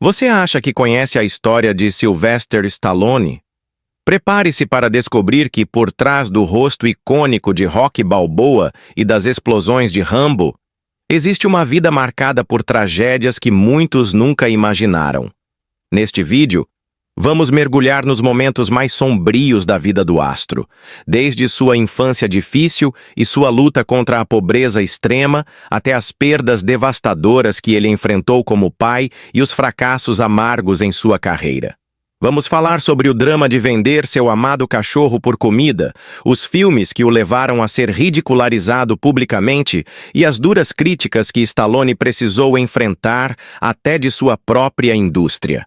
Você acha que conhece a história de Sylvester Stallone? Prepare-se para descobrir que, por trás do rosto icônico de Rocky Balboa e das explosões de Rambo, existe uma vida marcada por tragédias que muitos nunca imaginaram. Neste vídeo, vamos mergulhar nos momentos mais sombrios da vida do astro, desde sua infância difícil e sua luta contra a pobreza extrema, até as perdas devastadoras que ele enfrentou como pai e os fracassos amargos em sua carreira. Vamos falar sobre o drama de vender seu amado cachorro por comida, os filmes que o levaram a ser ridicularizado publicamente e as duras críticas que Stallone precisou enfrentar até de sua própria indústria.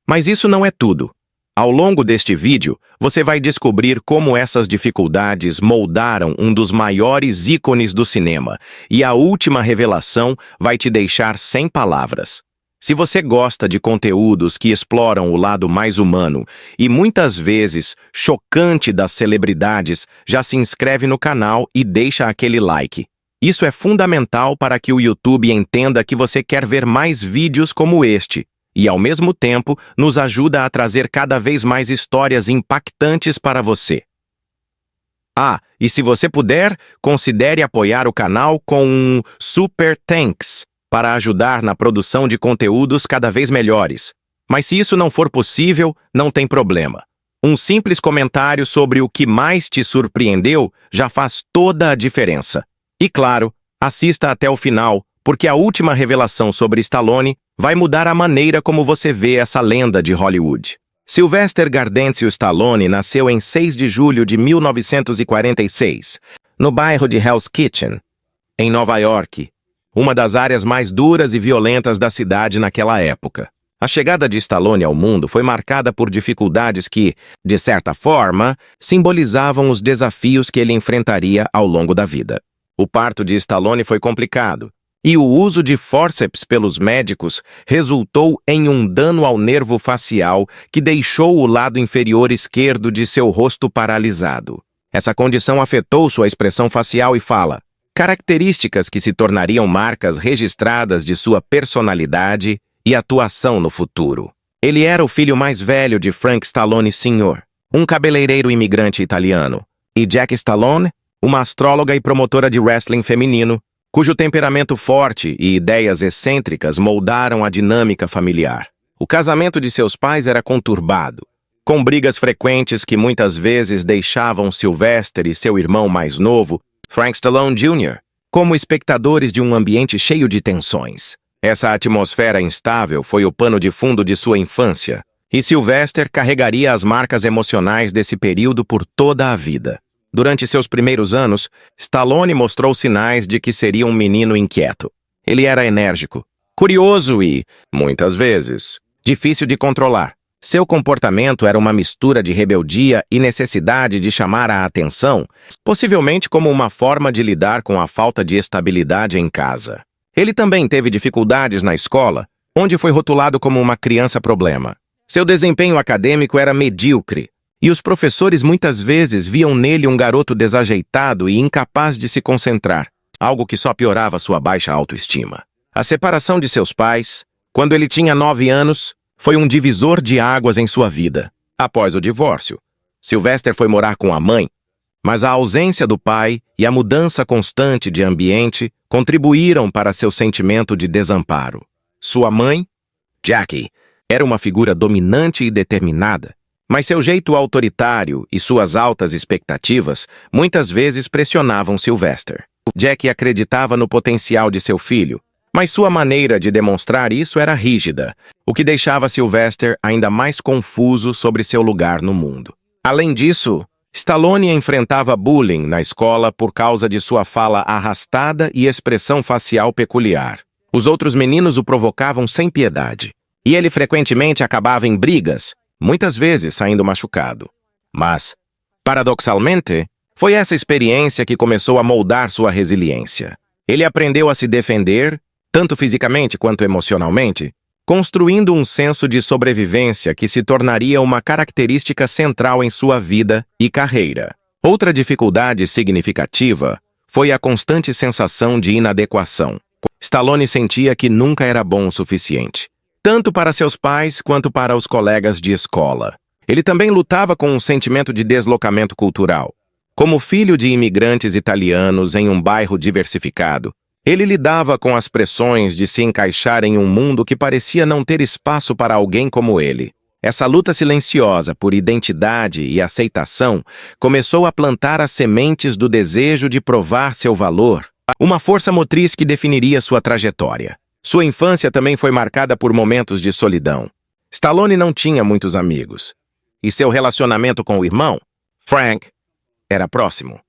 Mas isso não é tudo. Ao longo deste vídeo, você vai descobrir como essas dificuldades moldaram um dos maiores ícones do cinema, e a última revelação vai te deixar sem palavras. Se você gosta de conteúdos que exploram o lado mais humano e muitas vezes chocante das celebridades, já se inscreve no canal e deixa aquele like. Isso é fundamental para que o YouTube entenda que você quer ver mais vídeos como este. E, ao mesmo tempo, nos ajuda a trazer cada vez mais histórias impactantes para você. E se você puder, considere apoiar o canal com um Super Thanks para ajudar na produção de conteúdos cada vez melhores. Mas se isso não for possível, não tem problema. Um simples comentário sobre o que mais te surpreendeu já faz toda a diferença. E claro, assista até o final, porque a última revelação sobre Stallone vai mudar a maneira como você vê essa lenda de Hollywood. Sylvester Gaudenzio Stallone nasceu em 6 de julho de 1946, no bairro de Hell's Kitchen, em Nova York, uma das áreas mais duras e violentas da cidade naquela época. A chegada de Stallone ao mundo foi marcada por dificuldades que, de certa forma, simbolizavam os desafios que ele enfrentaria ao longo da vida. O parto de Stallone foi complicado, e o uso de fórceps pelos médicos resultou em um dano ao nervo facial que deixou o lado inferior esquerdo de seu rosto paralisado. Essa condição afetou sua expressão facial e fala, características que se tornariam marcas registradas de sua personalidade e atuação no futuro. Ele era o filho mais velho de Frank Stallone Sr., um cabeleireiro imigrante italiano, e Jack Stallone, uma astróloga e promotora de wrestling feminino, cujo temperamento forte e ideias excêntricas moldaram a dinâmica familiar. O casamento de seus pais era conturbado, com brigas frequentes que muitas vezes deixavam Sylvester e seu irmão mais novo, Frank Stallone Jr., como espectadores de um ambiente cheio de tensões. Essa atmosfera instável foi o pano de fundo de sua infância, e Sylvester carregaria as marcas emocionais desse período por toda a vida. Durante seus primeiros anos, Stallone mostrou sinais de que seria um menino inquieto. Ele era enérgico, curioso e, muitas vezes, difícil de controlar. Seu comportamento era uma mistura de rebeldia e necessidade de chamar a atenção, possivelmente como uma forma de lidar com a falta de estabilidade em casa. Ele também teve dificuldades na escola, onde foi rotulado como uma criança problema. Seu desempenho acadêmico era medíocre, e os professores muitas vezes viam nele um garoto desajeitado e incapaz de se concentrar, algo que só piorava sua baixa autoestima. A separação de seus pais, quando ele tinha 9 anos, foi um divisor de águas em sua vida. Após o divórcio, Sylvester foi morar com a mãe, mas a ausência do pai e a mudança constante de ambiente contribuíram para seu sentimento de desamparo. Sua mãe, Jackie, era uma figura dominante e determinada, mas seu jeito autoritário e suas altas expectativas muitas vezes pressionavam Sylvester. Jack acreditava no potencial de seu filho, mas sua maneira de demonstrar isso era rígida, o que deixava Sylvester ainda mais confuso sobre seu lugar no mundo. Além disso, Stallone enfrentava bullying na escola por causa de sua fala arrastada e expressão facial peculiar. Os outros meninos o provocavam sem piedade, e ele frequentemente acabava em brigas, muitas vezes saindo machucado. Mas, paradoxalmente, foi essa experiência que começou a moldar sua resiliência. Ele aprendeu a se defender, tanto fisicamente quanto emocionalmente, construindo um senso de sobrevivência que se tornaria uma característica central em sua vida e carreira. Outra dificuldade significativa foi a constante sensação de inadequação. Stallone sentia que nunca era bom o suficiente. tanto para seus pais quanto para os colegas de escola. Ele também lutava com um sentimento de deslocamento cultural. Como filho de imigrantes italianos em um bairro diversificado, ele lidava com as pressões de se encaixar em um mundo que parecia não ter espaço para alguém como ele. Essa luta silenciosa por identidade e aceitação começou a plantar as sementes do desejo de provar seu valor, uma força motriz que definiria sua trajetória. Sua infância também foi marcada por momentos de solidão. Stallone não tinha muitos amigos, e seu relacionamento com o irmão, Frank, era próximo,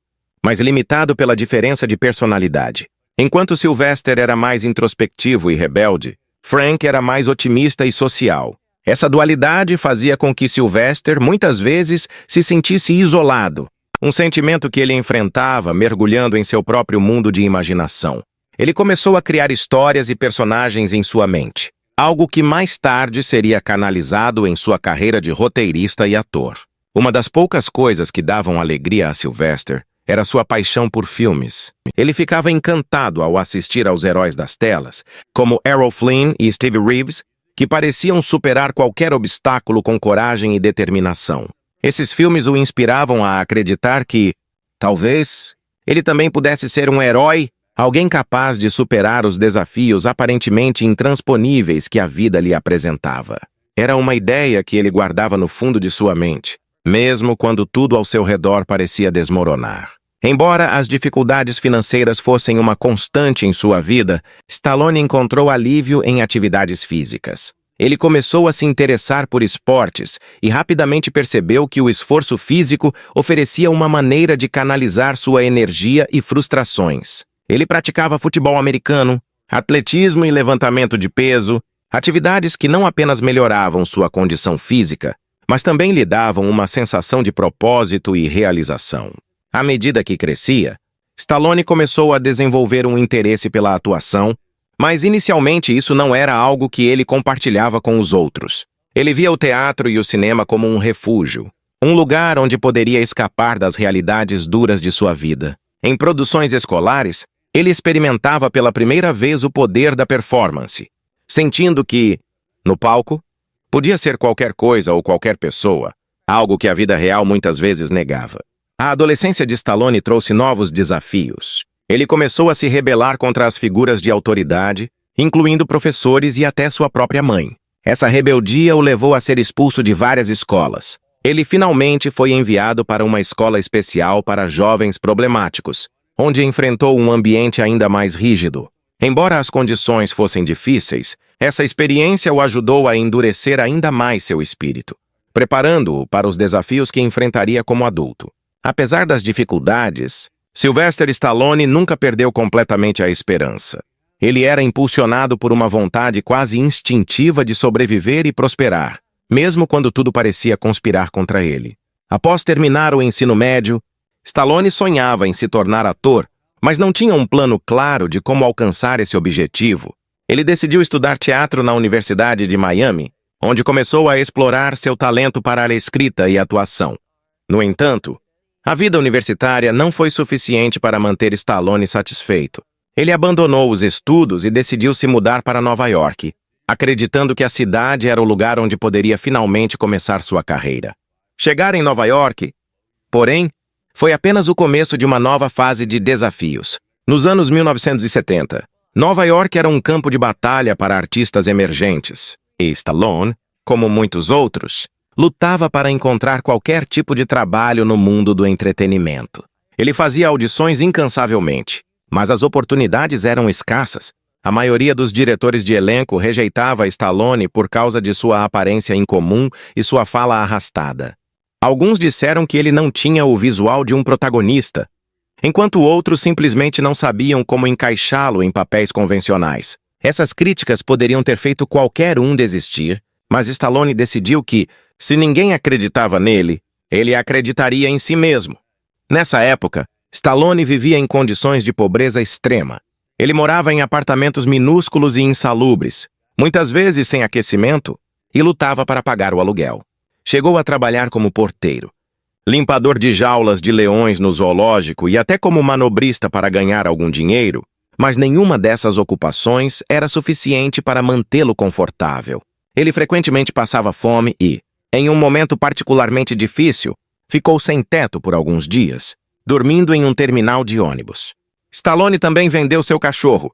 mas limitado pela diferença de personalidade. Enquanto Sylvester era mais introspectivo e rebelde, Frank era mais otimista e social. Essa dualidade fazia com que Sylvester muitas vezes se sentisse isolado, um sentimento que ele enfrentava mergulhando em seu próprio mundo de imaginação. Ele começou a criar histórias e personagens em sua mente, algo que mais tarde seria canalizado em sua carreira de roteirista e ator. Uma das poucas coisas que davam alegria a Sylvester era sua paixão por filmes. Ele ficava encantado ao assistir aos heróis das telas, como Errol Flynn e Steve Reeves, que pareciam superar qualquer obstáculo com coragem e determinação. Esses filmes o inspiravam a acreditar que, talvez, ele também pudesse ser um herói, alguém capaz de superar os desafios aparentemente intransponíveis que a vida lhe apresentava. Era uma ideia que ele guardava no fundo de sua mente, mesmo quando tudo ao seu redor parecia desmoronar. Embora as dificuldades financeiras fossem uma constante em sua vida, Stallone encontrou alívio em atividades físicas. Ele começou a se interessar por esportes e rapidamente percebeu que o esforço físico oferecia uma maneira de canalizar sua energia e frustrações. Ele praticava futebol americano, atletismo e levantamento de peso, atividades que não apenas melhoravam sua condição física, mas também lhe davam uma sensação de propósito e realização. À medida que crescia, Stallone começou a desenvolver um interesse pela atuação, mas inicialmente isso não era algo que ele compartilhava com os outros. Ele via o teatro e o cinema como um refúgio, um lugar onde poderia escapar das realidades duras de sua vida. Em produções escolares, ele experimentava pela primeira vez o poder da performance, sentindo que, no palco, podia ser qualquer coisa ou qualquer pessoa, algo que a vida real muitas vezes negava. A adolescência de Stallone trouxe novos desafios. Ele começou a se rebelar contra as figuras de autoridade, incluindo professores e até sua própria mãe. Essa rebeldia o levou a ser expulso de várias escolas. Ele finalmente foi enviado para uma escola especial para jovens problemáticos, onde enfrentou um ambiente ainda mais rígido. Embora as condições fossem difíceis, essa experiência o ajudou a endurecer ainda mais seu espírito, preparando-o para os desafios que enfrentaria como adulto. Apesar das dificuldades, Sylvester Stallone nunca perdeu completamente a esperança. Ele era impulsionado por uma vontade quase instintiva de sobreviver e prosperar, mesmo quando tudo parecia conspirar contra ele. Após terminar o ensino médio, Stallone sonhava em se tornar ator, mas não tinha um plano claro de como alcançar esse objetivo. Ele decidiu estudar teatro na Universidade de Miami, onde começou a explorar seu talento para a escrita e atuação. No entanto, a vida universitária não foi suficiente para manter Stallone satisfeito. Ele abandonou os estudos e decidiu se mudar para Nova York, acreditando que a cidade era o lugar onde poderia finalmente começar sua carreira. Chegar em Nova York, porém, foi apenas o começo de uma nova fase de desafios. Nos anos 1970, Nova York era um campo de batalha para artistas emergentes, e Stallone, como muitos outros, lutava para encontrar qualquer tipo de trabalho no mundo do entretenimento. Ele fazia audições incansavelmente, mas as oportunidades eram escassas. A maioria dos diretores de elenco rejeitava Stallone por causa de sua aparência incomum e sua fala arrastada. Alguns disseram que ele não tinha o visual de um protagonista, enquanto outros simplesmente não sabiam como encaixá-lo em papéis convencionais. Essas críticas poderiam ter feito qualquer um desistir, mas Stallone decidiu que, se ninguém acreditava nele, ele acreditaria em si mesmo. Nessa época, Stallone vivia em condições de pobreza extrema. Ele morava em apartamentos minúsculos e insalubres, muitas vezes sem aquecimento, e lutava para pagar o aluguel. Chegou a trabalhar como porteiro, limpador de jaulas de leões no zoológico e até como manobrista para ganhar algum dinheiro, mas nenhuma dessas ocupações era suficiente para mantê-lo confortável. Ele frequentemente passava fome e, em um momento particularmente difícil, ficou sem teto por alguns dias, dormindo em um terminal de ônibus. Stallone também vendeu seu cachorro,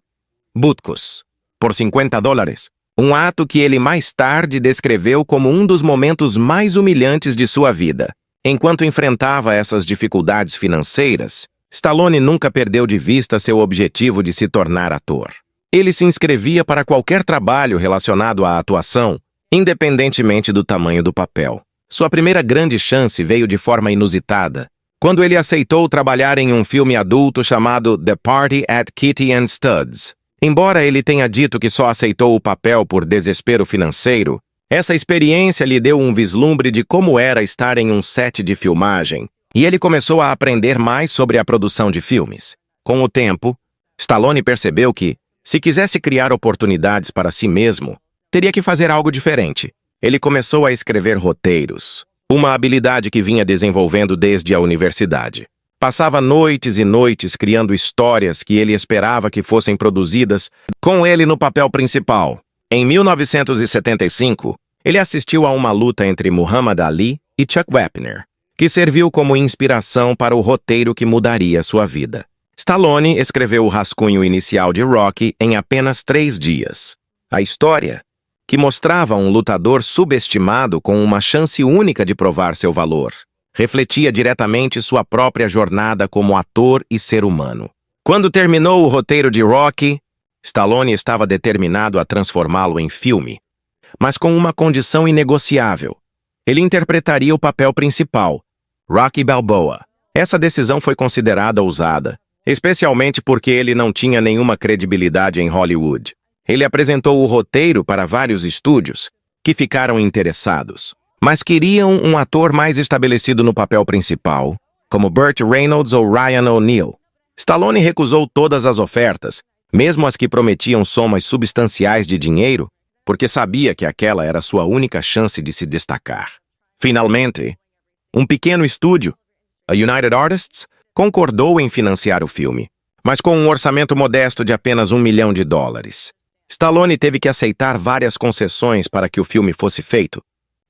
Butkus, por $50, um ato que ele mais tarde descreveu como um dos momentos mais humilhantes de sua vida. Enquanto enfrentava essas dificuldades financeiras, Stallone nunca perdeu de vista seu objetivo de se tornar ator. Ele se inscrevia para qualquer trabalho relacionado à atuação, independentemente do tamanho do papel. Sua primeira grande chance veio de forma inusitada, quando ele aceitou trabalhar em um filme adulto chamado The Party at Kitty and Studs. Embora ele tenha dito que só aceitou o papel por desespero financeiro, essa experiência lhe deu um vislumbre de como era estar em um set de filmagem, e ele começou a aprender mais sobre a produção de filmes. Com o tempo, Stallone percebeu que, se quisesse criar oportunidades para si mesmo, teria que fazer algo diferente. Ele começou a escrever roteiros, uma habilidade que vinha desenvolvendo desde a universidade. Passava noites e noites criando histórias que ele esperava que fossem produzidas com ele no papel principal. Em 1975, ele assistiu a uma luta entre Muhammad Ali e Chuck Wepner, que serviu como inspiração para o roteiro que mudaria sua vida. Stallone escreveu o rascunho inicial de Rocky em apenas 3 dias. A história, que mostrava um lutador subestimado com uma chance única de provar seu valor, refletia diretamente sua própria jornada como ator e ser humano. Quando terminou o roteiro de Rocky, Stallone estava determinado a transformá-lo em filme, mas com uma condição inegociável. Ele interpretaria o papel principal, Rocky Balboa. Essa decisão foi considerada ousada, especialmente porque ele não tinha nenhuma credibilidade em Hollywood. Ele apresentou o roteiro para vários estúdios, que ficaram interessados, mas queriam um ator mais estabelecido no papel principal, como Burt Reynolds ou Ryan O'Neal. Stallone recusou todas as ofertas, mesmo as que prometiam somas substanciais de dinheiro, porque sabia que aquela era sua única chance de se destacar. Finalmente, um pequeno estúdio, a United Artists, concordou em financiar o filme, mas com um orçamento modesto de apenas $1 milhão. Stallone teve que aceitar várias concessões para que o filme fosse feito,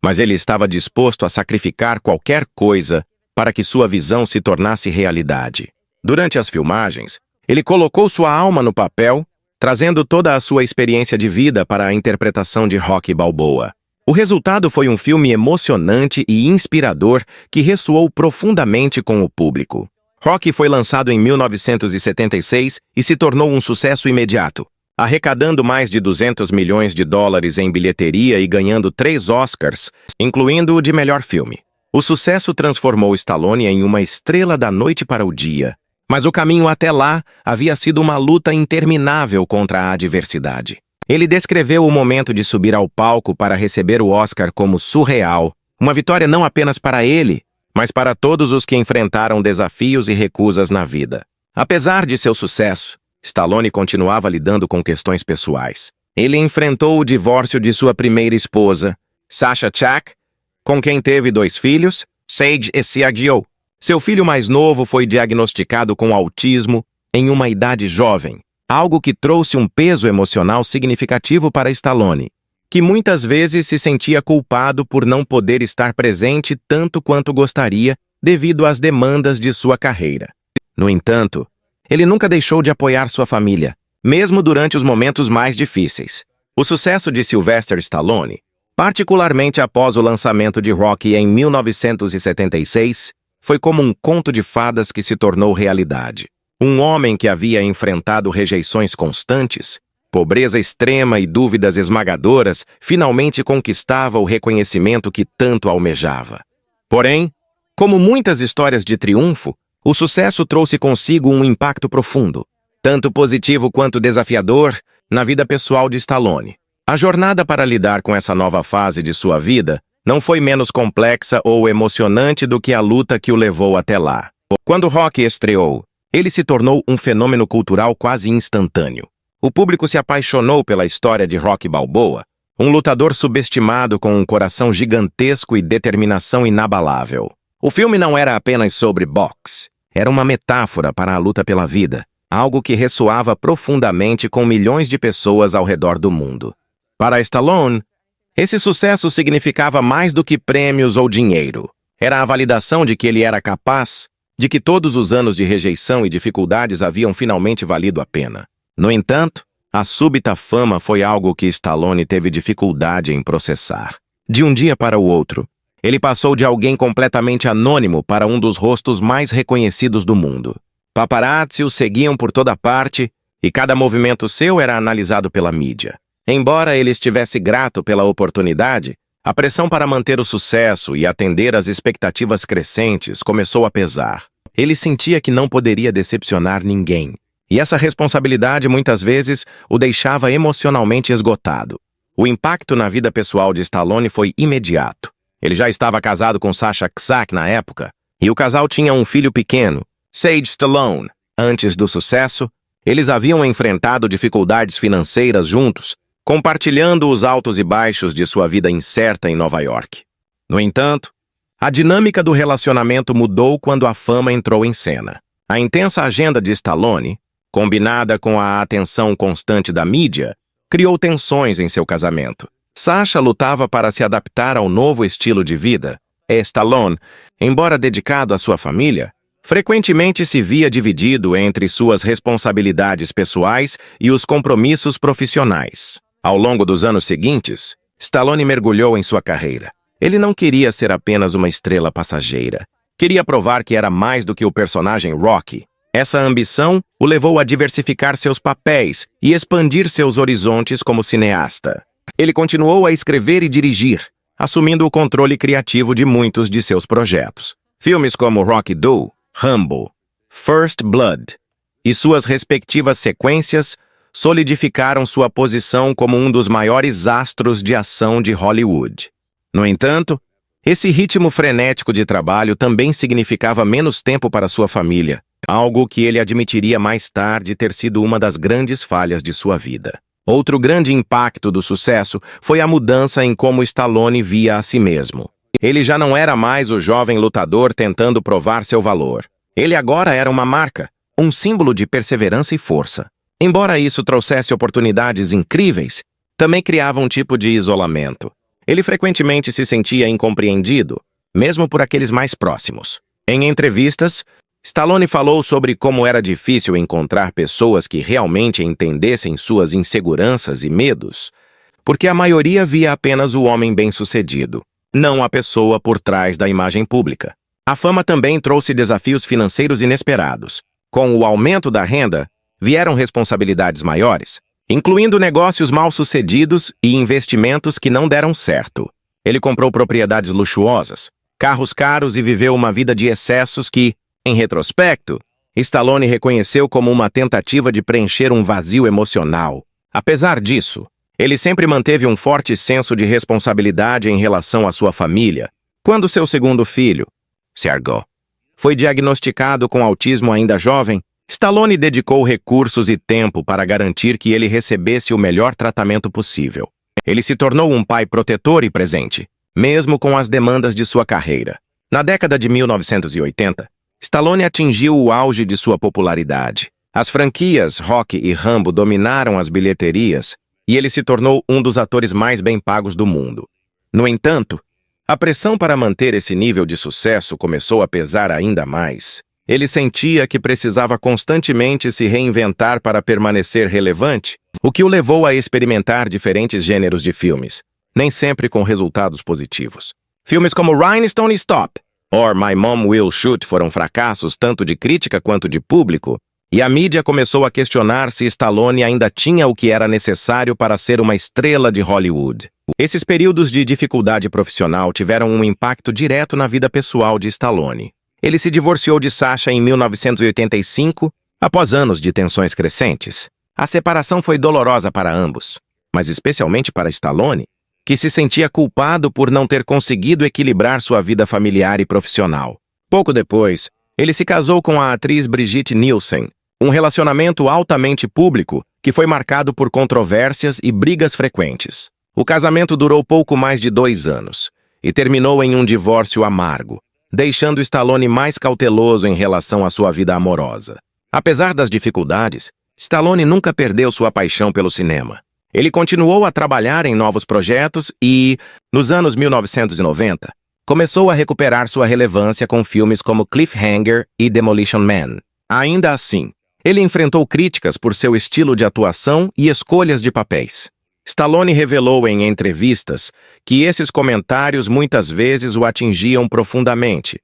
mas ele estava disposto a sacrificar qualquer coisa para que sua visão se tornasse realidade. Durante as filmagens, ele colocou sua alma no papel, trazendo toda a sua experiência de vida para a interpretação de Rocky Balboa. O resultado foi um filme emocionante e inspirador que ressoou profundamente com o público. Rocky foi lançado em 1976 e se tornou um sucesso imediato, arrecadando mais de $200 milhões em bilheteria e ganhando 3 Oscars, incluindo o de melhor filme. O sucesso transformou Stallone em uma estrela da noite para o dia, mas o caminho até lá havia sido uma luta interminável contra a adversidade. Ele descreveu o momento de subir ao palco para receber o Oscar como surreal, uma vitória não apenas para ele, mas para todos os que enfrentaram desafios e recusas na vida. Apesar de seu sucesso, Stallone continuava lidando com questões pessoais. Ele enfrentou o divórcio de sua primeira esposa, Sasha Chak, com quem teve 2 filhos, Sage e Sergio. Seu filho mais novo foi diagnosticado com autismo em uma idade jovem, algo que trouxe um peso emocional significativo para Stallone, que muitas vezes se sentia culpado por não poder estar presente tanto quanto gostaria devido às demandas de sua carreira. No entanto, ele nunca deixou de apoiar sua família, mesmo durante os momentos mais difíceis. O sucesso de Sylvester Stallone, particularmente após o lançamento de Rocky em 1976, foi como um conto de fadas que se tornou realidade. Um homem que havia enfrentado rejeições constantes, pobreza extrema e dúvidas esmagadoras, finalmente conquistava o reconhecimento que tanto almejava. Porém, como muitas histórias de triunfo, o sucesso trouxe consigo um impacto profundo, tanto positivo quanto desafiador, na vida pessoal de Stallone. A jornada para lidar com essa nova fase de sua vida não foi menos complexa ou emocionante do que a luta que o levou até lá. Quando Rocky estreou, ele se tornou um fenômeno cultural quase instantâneo. O público se apaixonou pela história de Rocky Balboa, um lutador subestimado com um coração gigantesco e determinação inabalável. O filme não era apenas sobre boxe, era uma metáfora para a luta pela vida, algo que ressoava profundamente com milhões de pessoas ao redor do mundo. Para Stallone, esse sucesso significava mais do que prêmios ou dinheiro. Era a validação de que ele era capaz, de que todos os anos de rejeição e dificuldades haviam finalmente valido a pena. No entanto, a súbita fama foi algo que Stallone teve dificuldade em processar. De um dia para o outro, ele passou de alguém completamente anônimo para um dos rostos mais reconhecidos do mundo. Paparazzi o seguiam por toda parte e cada movimento seu era analisado pela mídia. Embora ele estivesse grato pela oportunidade, a pressão para manter o sucesso e atender às expectativas crescentes começou a pesar. Ele sentia que não poderia decepcionar ninguém, e essa responsabilidade muitas vezes o deixava emocionalmente esgotado. O impacto na vida pessoal de Stallone foi imediato. Ele já estava casado com Sasha Ksak na época, e o casal tinha um filho pequeno, Sage Stallone. Antes do sucesso, eles haviam enfrentado dificuldades financeiras juntos, compartilhando os altos e baixos de sua vida incerta em Nova York. No entanto, a dinâmica do relacionamento mudou quando a fama entrou em cena. A intensa agenda de Stallone, combinada com a atenção constante da mídia, criou tensões em seu casamento. Sasha lutava para se adaptar ao novo estilo de vida. Stallone, embora dedicado à sua família, frequentemente se via dividido entre suas responsabilidades pessoais e os compromissos profissionais. Ao longo dos anos seguintes, Stallone mergulhou em sua carreira. Ele não queria ser apenas uma estrela passageira. Queria provar que era mais do que o personagem Rocky. Essa ambição o levou a diversificar seus papéis e expandir seus horizontes como cineasta. Ele continuou a escrever e dirigir, assumindo o controle criativo de muitos de seus projetos. Filmes como Rocky II, Rambo, First Blood e suas respectivas sequências solidificaram sua posição como um dos maiores astros de ação de Hollywood. No entanto, esse ritmo frenético de trabalho também significava menos tempo para sua família, algo que ele admitiria mais tarde ter sido uma das grandes falhas de sua vida. Outro grande impacto do sucesso foi a mudança em como Stallone via a si mesmo. Ele já não era mais o jovem lutador tentando provar seu valor. Ele agora era uma marca, um símbolo de perseverança e força. Embora isso trouxesse oportunidades incríveis, também criava um tipo de isolamento. Ele frequentemente se sentia incompreendido, mesmo por aqueles mais próximos. Em entrevistas, Stallone falou sobre como era difícil encontrar pessoas que realmente entendessem suas inseguranças e medos, porque a maioria via apenas o homem bem-sucedido, não a pessoa por trás da imagem pública. A fama também trouxe desafios financeiros inesperados. Com o aumento da renda, vieram responsabilidades maiores, incluindo negócios mal-sucedidos e investimentos que não deram certo. Ele comprou propriedades luxuosas, carros caros e viveu uma vida de excessos que, em retrospecto, Stallone reconheceu como uma tentativa de preencher um vazio emocional. Apesar disso, ele sempre manteve um forte senso de responsabilidade em relação à sua família. Quando seu segundo filho, Sergio, foi diagnosticado com autismo ainda jovem, Stallone dedicou recursos e tempo para garantir que ele recebesse o melhor tratamento possível. Ele se tornou um pai protetor e presente, mesmo com as demandas de sua carreira. Na década de 1980, Stallone atingiu o auge de sua popularidade. As franquias Rocky e Rambo dominaram as bilheterias e ele se tornou um dos atores mais bem pagos do mundo. No entanto, a pressão para manter esse nível de sucesso começou a pesar ainda mais. Ele sentia que precisava constantemente se reinventar para permanecer relevante, o que o levou a experimentar diferentes gêneros de filmes, nem sempre com resultados positivos. Filmes como Rhinestone Stop ou My Mom Will Shoot foram fracassos tanto de crítica quanto de público, e a mídia começou a questionar se Stallone ainda tinha o que era necessário para ser uma estrela de Hollywood. Esses períodos de dificuldade profissional tiveram um impacto direto na vida pessoal de Stallone. Ele se divorciou de Sasha em 1985, após anos de tensões crescentes. A separação foi dolorosa para ambos, mas especialmente para Stallone, que se sentia culpado por não ter conseguido equilibrar sua vida familiar e profissional. Pouco depois, ele se casou com a atriz Brigitte Nielsen, um relacionamento altamente público que foi marcado por controvérsias e brigas frequentes. O casamento durou pouco mais de 2 anos e terminou em um divórcio amargo, deixando Stallone mais cauteloso em relação à sua vida amorosa. Apesar das dificuldades, Stallone nunca perdeu sua paixão pelo cinema. Ele continuou a trabalhar em novos projetos e, nos anos 1990, começou a recuperar sua relevância com filmes como Cliffhanger e Demolition Man. Ainda assim, ele enfrentou críticas por seu estilo de atuação e escolhas de papéis. Stallone revelou em entrevistas que esses comentários muitas vezes o atingiam profundamente,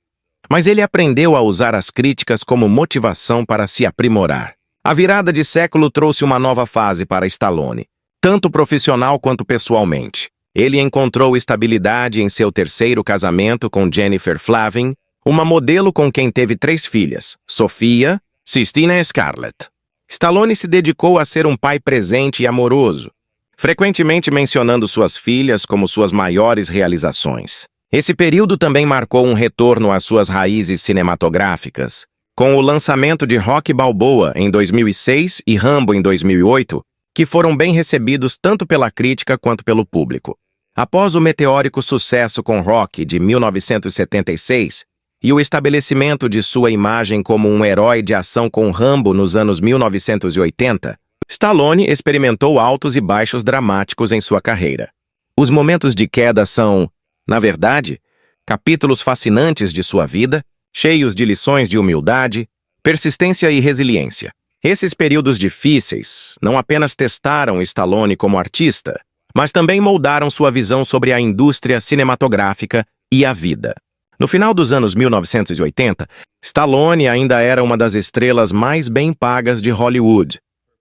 mas ele aprendeu a usar as críticas como motivação para se aprimorar. A virada de século trouxe uma nova fase para Stallone, tanto profissional quanto pessoalmente. Ele encontrou estabilidade em seu terceiro casamento com Jennifer Flavin, uma modelo com quem teve 3 filhas, Sofia, Sistina e Scarlett. Stallone se dedicou a ser um pai presente e amoroso, frequentemente mencionando suas filhas como suas maiores realizações. Esse período também marcou um retorno às suas raízes cinematográficas, com o lançamento de Rocky Balboa em 2006 e Rambo em 2008, que foram bem recebidos tanto pela crítica quanto pelo público. Após o meteórico sucesso com Rocky de 1976 e o estabelecimento de sua imagem como um herói de ação com Rambo nos anos 1980, Stallone experimentou altos e baixos dramáticos em sua carreira. Os momentos de queda são, na verdade, capítulos fascinantes de sua vida, cheios de lições de humildade, persistência e resiliência. Esses períodos difíceis não apenas testaram Stallone como artista, mas também moldaram sua visão sobre a indústria cinematográfica e a vida. No final dos anos 1980, Stallone ainda era uma das estrelas mais bem pagas de Hollywood,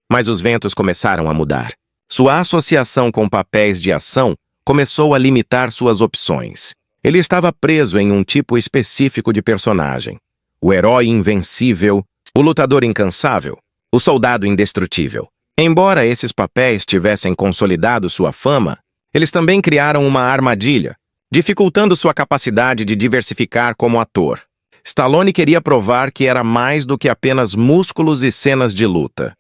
mas os ventos começaram a mudar. Sua associação com papéis de ação começou a limitar suas opções. Ele estava preso em um tipo específico de personagem: o herói invencível, o lutador incansável, o soldado indestrutível. Embora esses papéis tivessem consolidado sua fama, eles também criaram uma armadilha, dificultando sua capacidade de diversificar como ator. Stallone queria provar que era mais do que apenas músculos e cenas de luta.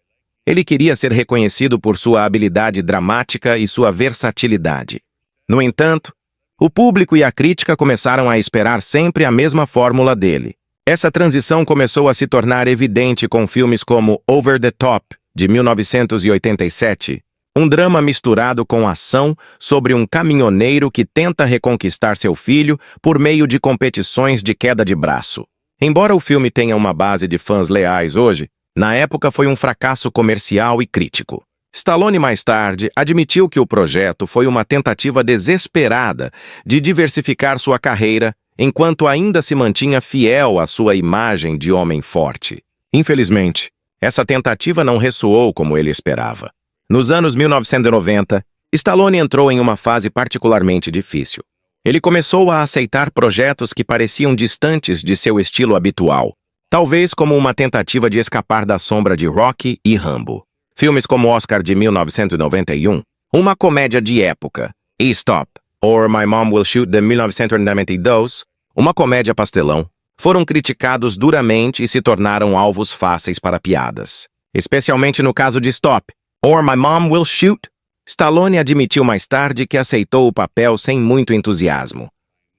Ele queria ser reconhecido por sua habilidade dramática e sua versatilidade. No entanto, o público e a crítica começaram a esperar sempre a mesma fórmula dele. Essa transição começou a se tornar evidente com filmes como Over the Top, de 1987, um drama misturado com ação sobre um caminhoneiro que tenta reconquistar seu filho por meio de competições de queda de braço. Embora o filme tenha uma base de fãs leais hoje, na época foi um fracasso comercial e crítico. Stallone mais tarde admitiu que o projeto foi uma tentativa desesperada de diversificar sua carreira enquanto ainda se mantinha fiel à sua imagem de homem forte. Infelizmente, essa tentativa não ressoou como ele esperava. Nos anos 1990, Stallone entrou em uma fase particularmente difícil. Ele começou a aceitar projetos que pareciam distantes de seu estilo habitual, talvez como uma tentativa de escapar da sombra de Rocky e Rambo. Filmes como Oscar de 1991, uma comédia de época, e Stop, or My Mom Will Shoot de 1992, uma comédia pastelão, foram criticados duramente e se tornaram alvos fáceis para piadas. Especialmente no caso de Stop, or My Mom Will Shoot, Stallone admitiu mais tarde que aceitou o papel sem muito entusiasmo,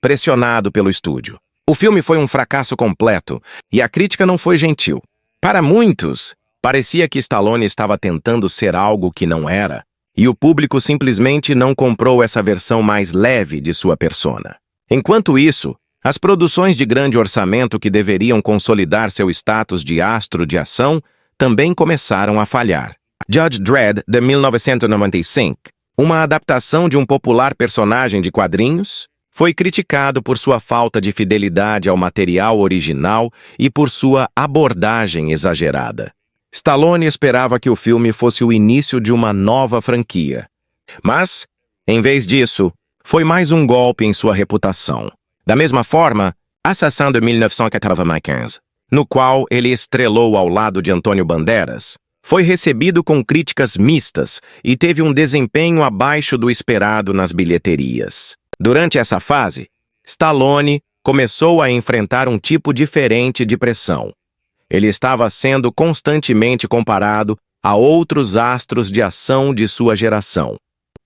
pressionado pelo estúdio. O filme foi um fracasso completo e a crítica não foi gentil. Para muitos, parecia que Stallone estava tentando ser algo que não era, e o público simplesmente não comprou essa versão mais leve de sua persona. Enquanto isso, as produções de grande orçamento que deveriam consolidar seu status de astro de ação também começaram a falhar. Judge Dredd, de 1995, uma adaptação de um popular personagem de quadrinhos, foi criticado por sua falta de fidelidade ao material original e por sua abordagem exagerada. Stallone esperava que o filme fosse o início de uma nova franquia. Mas, em vez disso, foi mais um golpe em sua reputação. Da mesma forma, Assassin de 1995, no qual ele estrelou ao lado de Antônio Banderas, foi recebido com críticas mistas e teve um desempenho abaixo do esperado nas bilheterias. Durante essa fase, Stallone começou a enfrentar um tipo diferente de pressão. Ele estava sendo constantemente comparado a outros astros de ação de sua geração,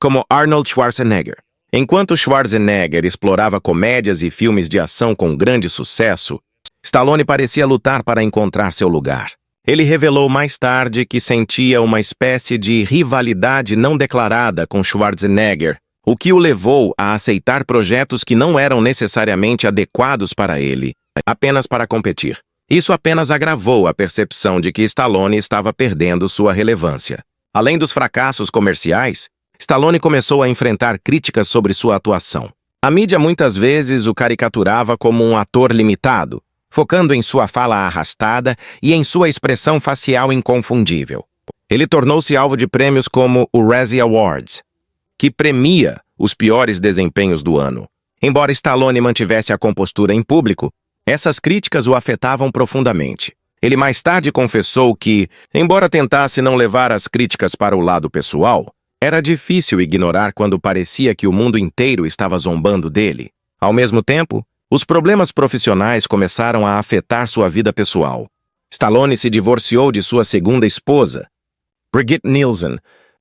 como Arnold Schwarzenegger. Enquanto Schwarzenegger explorava comédias e filmes de ação com grande sucesso, Stallone parecia lutar para encontrar seu lugar. Ele revelou mais tarde que sentia uma espécie de rivalidade não declarada com Schwarzenegger, o que o levou a aceitar projetos que não eram necessariamente adequados para ele, apenas para competir. Isso apenas agravou a percepção de que Stallone estava perdendo sua relevância. Além dos fracassos comerciais, Stallone começou a enfrentar críticas sobre sua atuação. A mídia muitas vezes o caricaturava como um ator limitado, focando em sua fala arrastada e em sua expressão facial inconfundível. Ele tornou-se alvo de prêmios como o Razzie Awards, que premia os piores desempenhos do ano. Embora Stallone mantivesse a compostura em público, essas críticas o afetavam profundamente. Ele mais tarde confessou que, embora tentasse não levar as críticas para o lado pessoal, era difícil ignorar quando parecia que o mundo inteiro estava zombando dele. Ao mesmo tempo, os problemas profissionais começaram a afetar sua vida pessoal. Stallone se divorciou de sua segunda esposa, Brigitte Nielsen,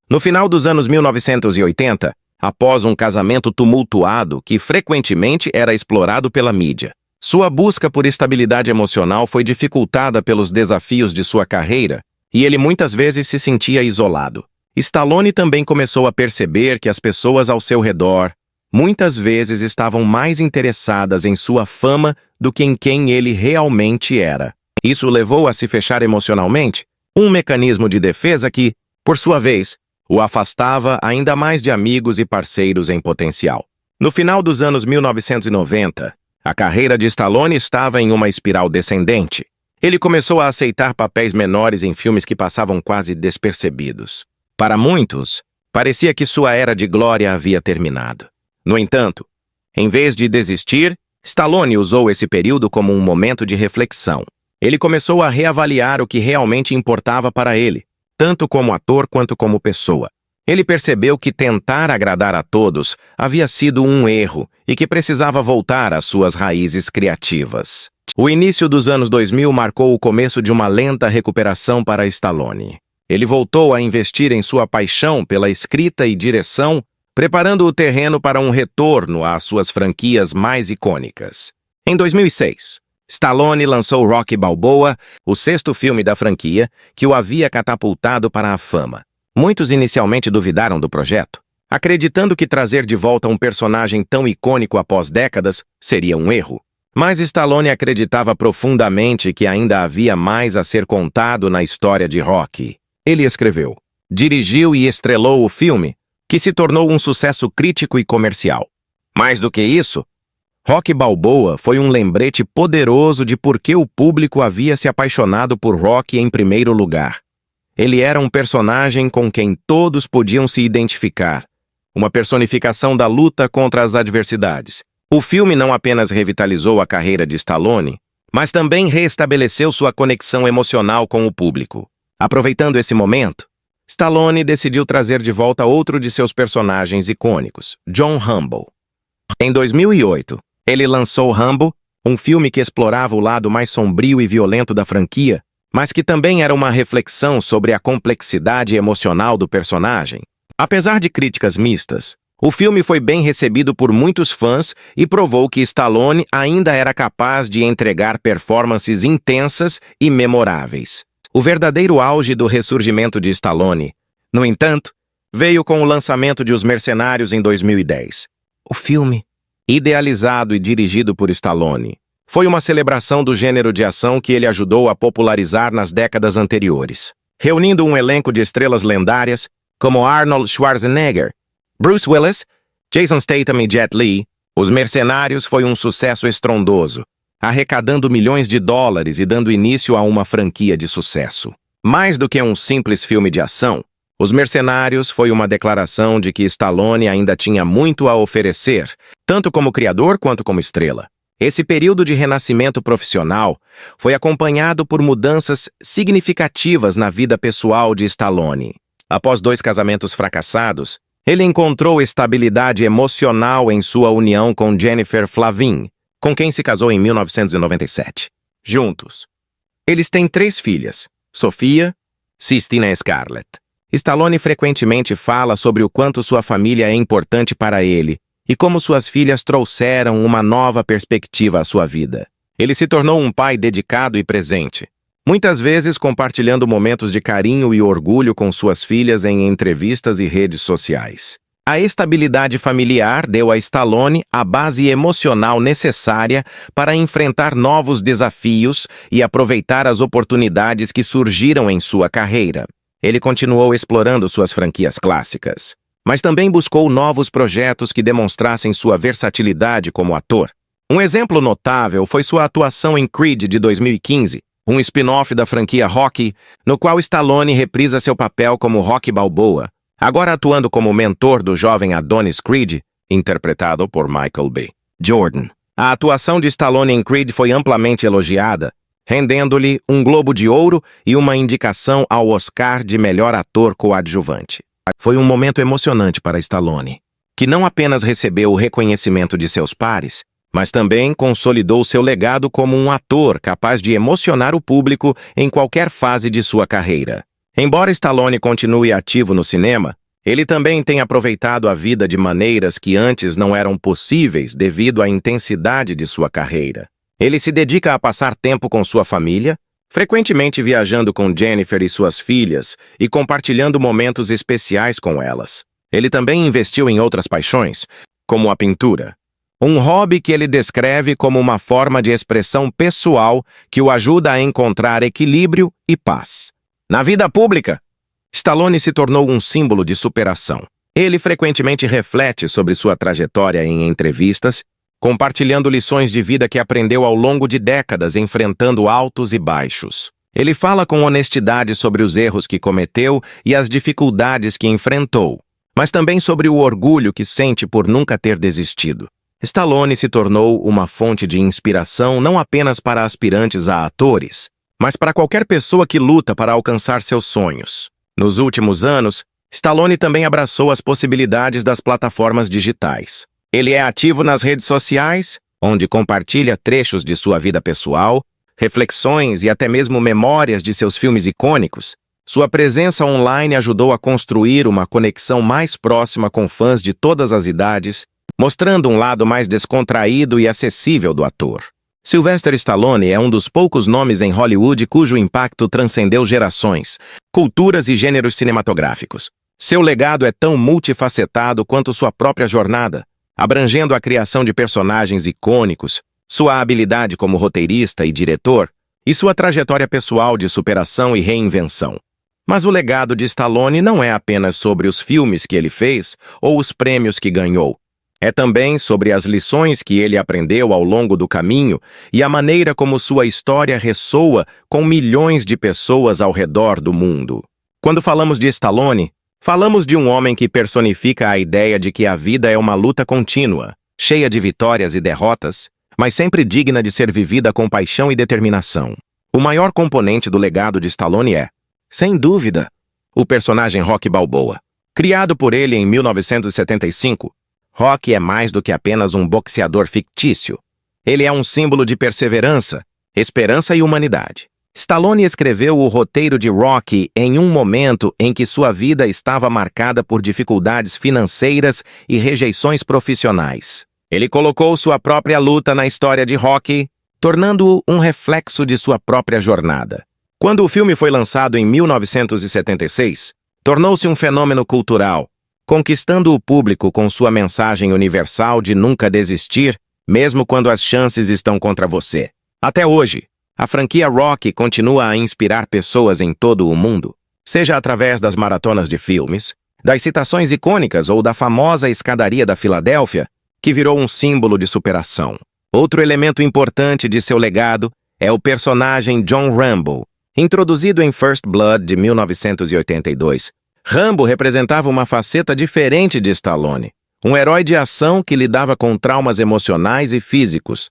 no final dos anos 1980, após um casamento tumultuado que frequentemente era explorado pela mídia. Sua busca por estabilidade emocional foi dificultada pelos desafios de sua carreira e ele muitas vezes se sentia isolado. Stallone também começou a perceber que as pessoas ao seu redor muitas vezes estavam mais interessadas em sua fama do que em quem ele realmente era. Isso o levou a se fechar emocionalmente, um mecanismo de defesa que, por sua vez, o afastava ainda mais de amigos e parceiros em potencial. No final dos anos 1990, a carreira de Stallone estava em uma espiral descendente. Ele começou a aceitar papéis menores em filmes que passavam quase despercebidos. Para muitos, parecia que sua era de glória havia terminado. No entanto, em vez de desistir, Stallone usou esse período como um momento de reflexão. Ele começou a reavaliar o que realmente importava para ele, tanto como ator quanto como pessoa. Ele percebeu que tentar agradar a todos havia sido um erro e que precisava voltar às suas raízes criativas. O início dos anos 2000 marcou o começo de uma lenta recuperação para Stallone. Ele voltou a investir em sua paixão pela escrita e direção, preparando o terreno para um retorno às suas franquias mais icônicas. Em 2006, Stallone lançou Rocky Balboa, o sexto filme da franquia, que o havia catapultado para a fama. Muitos inicialmente duvidaram do projeto, acreditando que trazer de volta um personagem tão icônico após décadas seria um erro. Mas Stallone acreditava profundamente que ainda havia mais a ser contado na história de Rocky. Ele escreveu, dirigiu e estrelou o filme, que se tornou um sucesso crítico e comercial. Mais do que isso, Rocky Balboa foi um lembrete poderoso de por que o público havia se apaixonado por Rocky em primeiro lugar. Ele era um personagem com quem todos podiam se identificar, uma personificação da luta contra as adversidades. O filme não apenas revitalizou a carreira de Stallone, mas também reestabeleceu sua conexão emocional com o público. Aproveitando esse momento, Stallone decidiu trazer de volta outro de seus personagens icônicos, John Rambo. Em 2008, ele lançou Rambo, um filme que explorava o lado mais sombrio e violento da franquia, mas que também era uma reflexão sobre a complexidade emocional do personagem. Apesar de críticas mistas, o filme foi bem recebido por muitos fãs e provou que Stallone ainda era capaz de entregar performances intensas e memoráveis. O verdadeiro auge do ressurgimento de Stallone, no entanto, veio com o lançamento de Os Mercenários em 2010. O filme, idealizado e dirigido por Stallone, foi uma celebração do gênero de ação que ele ajudou a popularizar nas décadas anteriores, reunindo um elenco de estrelas lendárias como Arnold Schwarzenegger, Bruce Willis, Jason Statham e Jet Li. Os Mercenários foi um sucesso estrondoso, arrecadando milhões de dólares e dando início a uma franquia de sucesso. Mais do que um simples filme de ação, Os Mercenários foi uma declaração de que Stallone ainda tinha muito a oferecer, tanto como criador quanto como estrela. Esse período de renascimento profissional foi acompanhado por mudanças significativas na vida pessoal de Stallone. Após 2 casamentos fracassados, ele encontrou estabilidade emocional em sua união com Jennifer Flavin, com quem se casou em 1997. Juntos, eles têm 3 filhas, Sofia, Sistina e Scarlett. Stallone frequentemente fala sobre o quanto sua família é importante para ele e como suas filhas trouxeram uma nova perspectiva à sua vida. Ele se tornou um pai dedicado e presente, muitas vezes compartilhando momentos de carinho e orgulho com suas filhas em entrevistas e redes sociais. A estabilidade familiar deu a Stallone a base emocional necessária para enfrentar novos desafios e aproveitar as oportunidades que surgiram em sua carreira. Ele continuou explorando suas franquias clássicas, mas também buscou novos projetos que demonstrassem sua versatilidade como ator. Um exemplo notável foi sua atuação em Creed de 2015, um spin-off da franquia Rocky, no qual Stallone reprisa seu papel como Rocky Balboa, agora atuando como mentor do jovem Adonis Creed, interpretado por Michael B. Jordan. A atuação de Stallone em Creed foi amplamente elogiada, rendendo-lhe um Globo de Ouro e uma indicação ao Oscar de melhor ator coadjuvante. Foi um momento emocionante para Stallone, que não apenas recebeu o reconhecimento de seus pares, mas também consolidou seu legado como um ator capaz de emocionar o público em qualquer fase de sua carreira. Embora Stallone continue ativo no cinema, ele também tem aproveitado a vida de maneiras que antes não eram possíveis devido à intensidade de sua carreira. Ele se dedica a passar tempo com sua família, frequentemente viajando com Jennifer e suas filhas e compartilhando momentos especiais com elas. Ele também investiu em outras paixões, como a pintura. Um hobby que ele descreve como uma forma de expressão pessoal que o ajuda a encontrar equilíbrio e paz. Na vida pública, Stallone se tornou um símbolo de superação. Ele frequentemente reflete sobre sua trajetória em entrevistas, compartilhando lições de vida que aprendeu ao longo de décadas enfrentando altos e baixos. Ele fala com honestidade sobre os erros que cometeu e as dificuldades que enfrentou, mas também sobre o orgulho que sente por nunca ter desistido. Stallone se tornou uma fonte de inspiração não apenas para aspirantes a atores, mas para qualquer pessoa que luta para alcançar seus sonhos. Nos últimos anos, Stallone também abraçou as possibilidades das plataformas digitais. Ele é ativo nas redes sociais, onde compartilha trechos de sua vida pessoal, reflexões e até mesmo memórias de seus filmes icônicos. Sua presença online ajudou a construir uma conexão mais próxima com fãs de todas as idades, mostrando um lado mais descontraído e acessível do ator. Sylvester Stallone é um dos poucos nomes em Hollywood cujo impacto transcendeu gerações, culturas e gêneros cinematográficos. Seu legado é tão multifacetado quanto sua própria jornada, abrangendo a criação de personagens icônicos, sua habilidade como roteirista e diretor, e sua trajetória pessoal de superação e reinvenção. Mas o legado de Stallone não é apenas sobre os filmes que ele fez ou os prêmios que ganhou. É também sobre as lições que ele aprendeu ao longo do caminho e a maneira como sua história ressoa com milhões de pessoas ao redor do mundo. Quando falamos de Stallone, falamos de um homem que personifica a ideia de que a vida é uma luta contínua, cheia de vitórias e derrotas, mas sempre digna de ser vivida com paixão e determinação. O maior componente do legado de Stallone é, sem dúvida, o personagem Rocky Balboa. Criado por ele em 1975, Rocky é mais do que apenas um boxeador fictício. Ele é um símbolo de perseverança, esperança e humanidade. Stallone escreveu o roteiro de Rocky em um momento em que sua vida estava marcada por dificuldades financeiras e rejeições profissionais. Ele colocou sua própria luta na história de Rocky, tornando-o um reflexo de sua própria jornada. Quando o filme foi lançado em 1976, tornou-se um fenômeno cultural, conquistando o público com sua mensagem universal de nunca desistir, mesmo quando as chances estão contra você. Até hoje, a franquia Rocky continua a inspirar pessoas em todo o mundo, seja através das maratonas de filmes, das citações icônicas ou da famosa escadaria da Filadélfia, que virou um símbolo de superação. Outro elemento importante de seu legado é o personagem John Rambo, introduzido em First Blood de 1982. Rambo representava uma faceta diferente de Stallone, um herói de ação que lidava com traumas emocionais e físicos,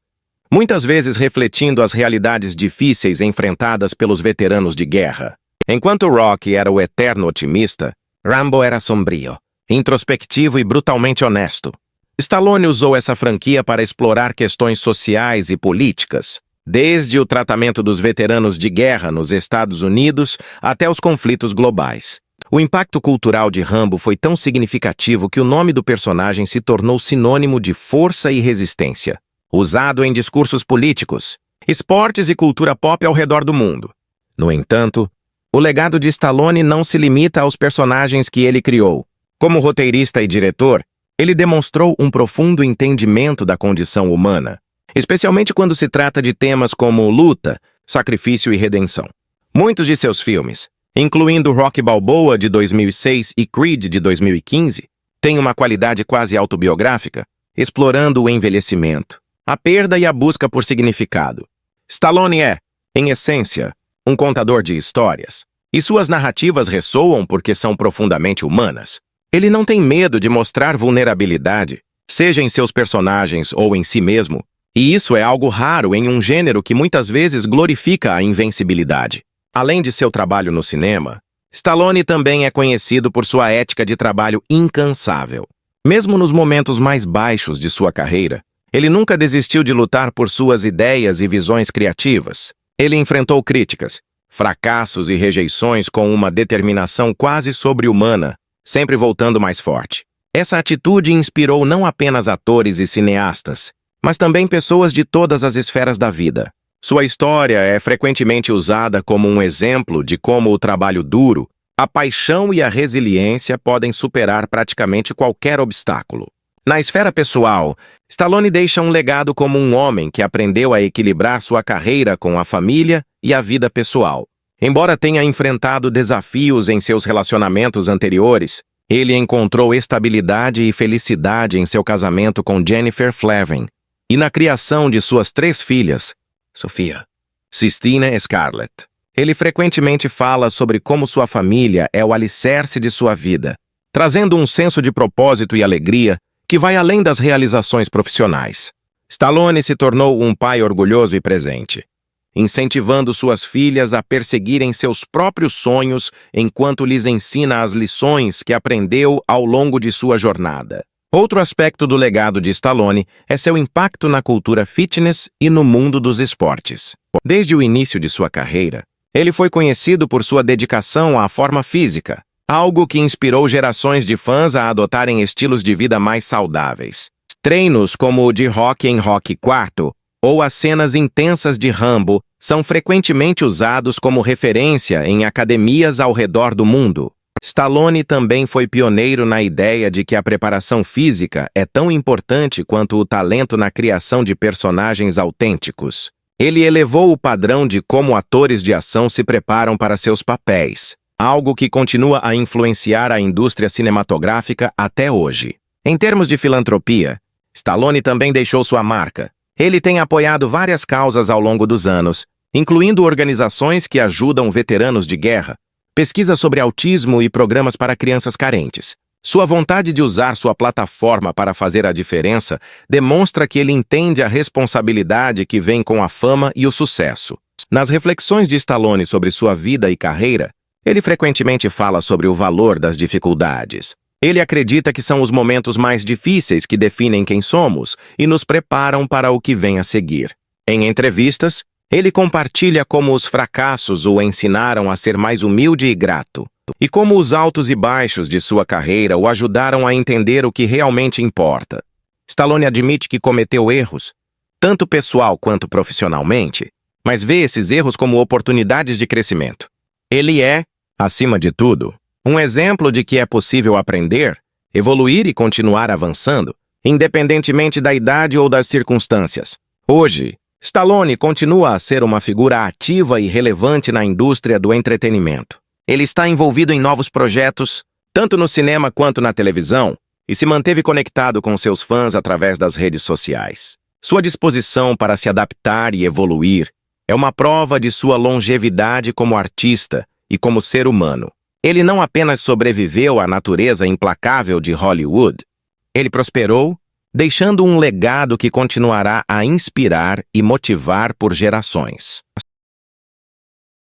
muitas vezes refletindo as realidades difíceis enfrentadas pelos veteranos de guerra. Enquanto Rocky era o eterno otimista, Rambo era sombrio, introspectivo e brutalmente honesto. Stallone usou essa franquia para explorar questões sociais e políticas, desde o tratamento dos veteranos de guerra nos Estados Unidos até os conflitos globais. O impacto cultural de Rambo foi tão significativo que o nome do personagem se tornou sinônimo de força e resistência, usado em discursos políticos, esportes e cultura pop ao redor do mundo. No entanto, o legado de Stallone não se limita aos personagens que ele criou. Como roteirista e diretor, ele demonstrou um profundo entendimento da condição humana, especialmente quando se trata de temas como luta, sacrifício e redenção. Muitos de seus filmes, incluindo Rocky Balboa de 2006 e Creed de 2015, têm uma qualidade quase autobiográfica, explorando o envelhecimento, a perda e a busca por significado. Stallone é, em essência, um contador de histórias, e suas narrativas ressoam porque são profundamente humanas. Ele não tem medo de mostrar vulnerabilidade, seja em seus personagens ou em si mesmo, e isso é algo raro em um gênero que muitas vezes glorifica a invencibilidade. Além de seu trabalho no cinema, Stallone também é conhecido por sua ética de trabalho incansável. Mesmo nos momentos mais baixos de sua carreira, ele nunca desistiu de lutar por suas ideias e visões criativas. Ele enfrentou críticas, fracassos e rejeições com uma determinação quase sobre-humana, sempre voltando mais forte. Essa atitude inspirou não apenas atores e cineastas, mas também pessoas de todas as esferas da vida. Sua história é frequentemente usada como um exemplo de como o trabalho duro, a paixão e a resiliência podem superar praticamente qualquer obstáculo. Na esfera pessoal, Stallone deixa um legado como um homem que aprendeu a equilibrar sua carreira com a família e a vida pessoal. Embora tenha enfrentado desafios em seus relacionamentos anteriores, ele encontrou estabilidade e felicidade em seu casamento com Jennifer Flavin e na criação de suas 3 filhas, Sophia, Sistina e Scarlett. Ele frequentemente fala sobre como sua família é o alicerce de sua vida, trazendo um senso de propósito e alegria que vai além das realizações profissionais. Stallone se tornou um pai orgulhoso e presente, incentivando suas filhas a perseguirem seus próprios sonhos enquanto lhes ensina as lições que aprendeu ao longo de sua jornada. Outro aspecto do legado de Stallone é seu impacto na cultura fitness e no mundo dos esportes. Desde o início de sua carreira, ele foi conhecido por sua dedicação à forma física, algo que inspirou gerações de fãs a adotarem estilos de vida mais saudáveis. Treinos como o de Rocky em Rocky IV ou as cenas intensas de Rambo são frequentemente usados como referência em academias ao redor do mundo. Stallone também foi pioneiro na ideia de que a preparação física é tão importante quanto o talento na criação de personagens autênticos. Ele elevou o padrão de como atores de ação se preparam para seus papéis, algo que continua a influenciar a indústria cinematográfica até hoje. Em termos de filantropia, Stallone também deixou sua marca. Ele tem apoiado várias causas ao longo dos anos, incluindo organizações que ajudam veteranos de guerra, pesquisa sobre autismo e programas para crianças carentes. Sua vontade de usar sua plataforma para fazer a diferença demonstra que ele entende a responsabilidade que vem com a fama e o sucesso. Nas reflexões de Stallone sobre sua vida e carreira, ele frequentemente fala sobre o valor das dificuldades. Ele acredita que são os momentos mais difíceis que definem quem somos e nos preparam para o que vem a seguir. Em entrevistas, ele compartilha como os fracassos o ensinaram a ser mais humilde e grato, e como os altos e baixos de sua carreira o ajudaram a entender o que realmente importa. Stallone admite que cometeu erros, tanto pessoal quanto profissionalmente, mas vê esses erros como oportunidades de crescimento. Ele é, acima de tudo, um exemplo de que é possível aprender, evoluir e continuar avançando, independentemente da idade ou das circunstâncias. Hoje, Stallone continua a ser uma figura ativa e relevante na indústria do entretenimento. Ele está envolvido em novos projetos, tanto no cinema quanto na televisão, e se manteve conectado com seus fãs através das redes sociais. Sua disposição para se adaptar e evoluir é uma prova de sua longevidade como artista e como ser humano. Ele não apenas sobreviveu à natureza implacável de Hollywood, ele prosperou, deixando um legado que continuará a inspirar e motivar por gerações.